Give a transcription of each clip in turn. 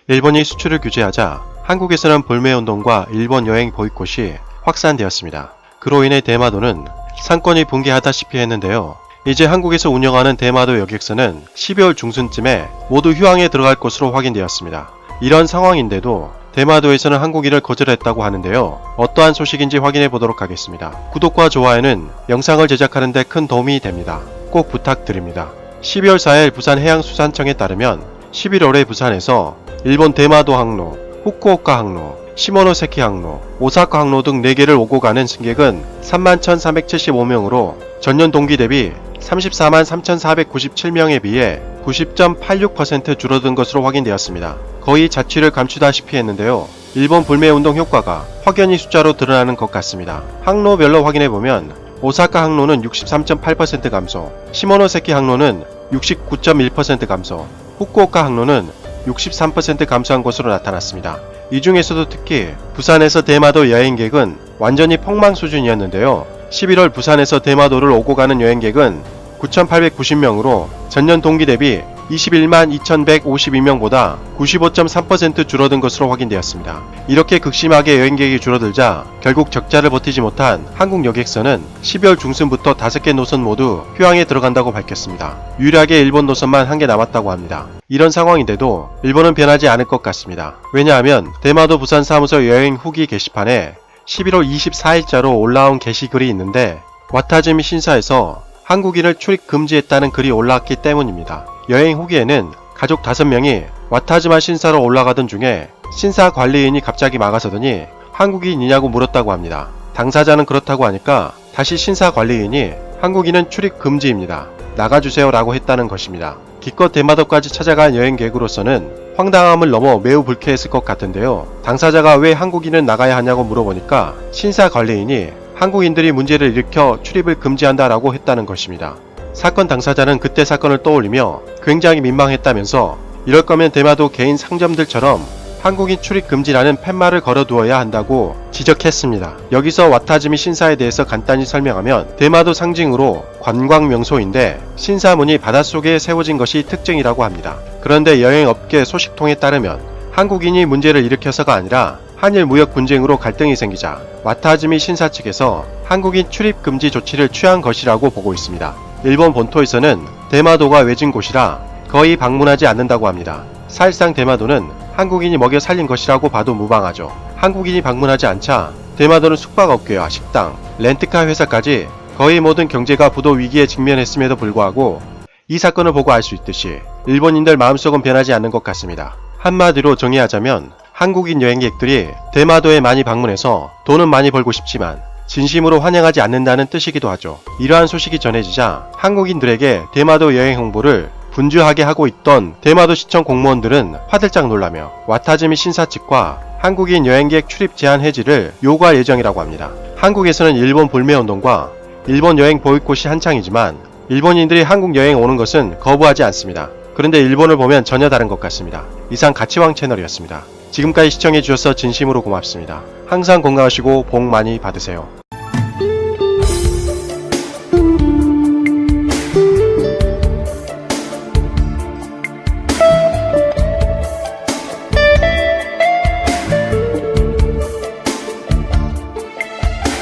일본이 수출을 규제하자 한국에서는 불매운동과 일본 여행 보이콧이 확산되었습니다. 그로 인해 대마도는 상권이 붕괴하다시피 했는데요. 이제 한국에서 운영하는 대마도 여객선은 12월 중순쯤에 모두 휴항에 들어갈 것으로 확인되었습니다. 이런 상황인데도 대마도에서는 한국인을 거절했다고 하는데요. 어떠한 소식인지 확인해 보도록 하겠습니다. 구독과 좋아요는 영상을 제작하는 데 큰 도움이 됩니다. 꼭 부탁드립니다. 12월 4일 부산해양수산청에 따르면 11월에 부산에서 일본 대마도 항로, 후쿠오카 항로, 시모노세키 항로, 오사카 항로 등 4개를 오고 가는 승객은 31,375명으로 전년 동기 대비 34만 3,497명에 비해 90.86% 줄어든 것으로 확인되었습니다. 거의 자취를 감추다시피 했는데요. 일본 불매운동 효과가 확연히 숫자로 드러나는 것 같습니다. 항로별로 확인해보면 오사카 항로는 63.8% 감소, 시모노세키 항로는 69.1% 감소, 후쿠오카 항로는 63% 감소한 것으로 나타났습니다. 이 중에서도 특히 부산에서 대마도 여행객은 완전히 폭망 수준이었는데요. 11월 부산에서 대마도를 오고 가는 여행객은 9,890명으로 전년 동기 대비 21만 2,152명보다 95.3% 줄어든 것으로 확인되었습니다. 이렇게 극심하게 여행객이 줄어들자 결국 적자를 버티지 못한 한국 여객선은 12월 중순부터 5개 노선 모두 휴항에 들어간다고 밝혔습니다. 유일하게 일본 노선만 1개 남았다고 합니다. 이런 상황인데도 일본은 변하지 않을 것 같습니다. 왜냐하면 대마도 부산 사무소 여행 후기 게시판에 11월 24일자로 올라온 게시글이 있는데 와타즈미 신사에서 한국인을 출입 금지했다는 글이 올라왔기 때문입니다. 여행 후기에는 가족 5명이 와타즈마 신사로 올라가던 중에 신사 관리인이 갑자기 막아서더니 한국인이냐고 물었다고 합니다. 당사자는 그렇다고 하니까 다시 신사 관리인이 한국인은 출입 금지입니다. 나가주세요 라고 했다는 것입니다. 기껏 대마도까지 찾아간 여행객으로서는 황당함을 넘어 매우 불쾌했을 것 같은데요. 당사자가 왜 한국인은 나가야 하냐고 물어보니까 신사 관리인이 한국인들이 문제를 일으켜 출입을 금지한다라고 했다는 것입니다. 사건 당사자는 그때 사건을 떠올리며 굉장히 민망했다면서 이럴 거면 대마도 개인 상점들처럼 한국인 출입 금지라는 팻말을 걸어두어야 한다고 지적했습니다. 여기서 와타즈미 신사에 대해서 간단히 설명하면 대마도 상징으로 관광 명소인데 신사문이 바닷속에 세워진 것이 특징이라고 합니다. 그런데 여행업계 소식통에 따르면 한국인이 문제를 일으켜서가 아니라 한일 무역 분쟁으로 갈등이 생기자 와타즈미 신사 측에서 한국인 출입 금지 조치를 취한 것이라고 보고 있습니다. 일본 본토에서는 대마도가 외진 곳이라 거의 방문하지 않는다고 합니다. 사실상 대마도는 한국인이 먹여 살린 것이라고 봐도 무방하죠. 한국인이 방문하지 않자 대마도는 숙박업계와 식당, 렌트카 회사까지 거의 모든 경제가 부도 위기에 직면했음에도 불구하고 이 사건을 보고 알 수 있듯이 일본인들 마음속은 변하지 않는 것 같습니다. 한마디로 정의하자면 한국인 여행객들이 대마도에 많이 방문해서 돈은 많이 벌고 싶지만 진심으로 환영하지 않는다는 뜻이기도 하죠. 이러한 소식이 전해지자 한국인들에게 대마도 여행 홍보를 분주하게 하고 있던 대마도시청 공무원들은 화들짝 놀라며 와타즈미 신사 측과 한국인 여행객 출입 제한 해지를 요구할 예정이라고 합니다. 한국에서는 일본 불매운동과 일본 여행 보이콧이 한창이지만 일본인들이 한국 여행 오는 것은 거부하지 않습니다. 그런데 일본을 보면 전혀 다른 것 같습니다. 이상 가치왕 채널이었습니다. 지금까지 시청해주셔서 진심으로 고맙습니다. 항상 건강하시고 복 많이 받으세요.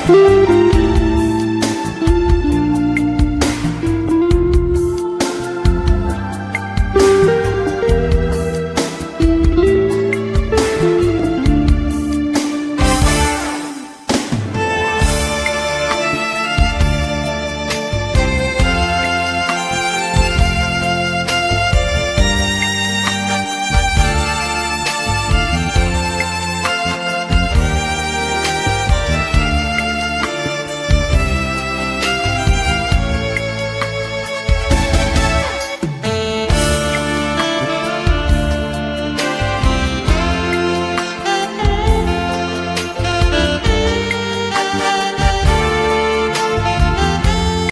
you.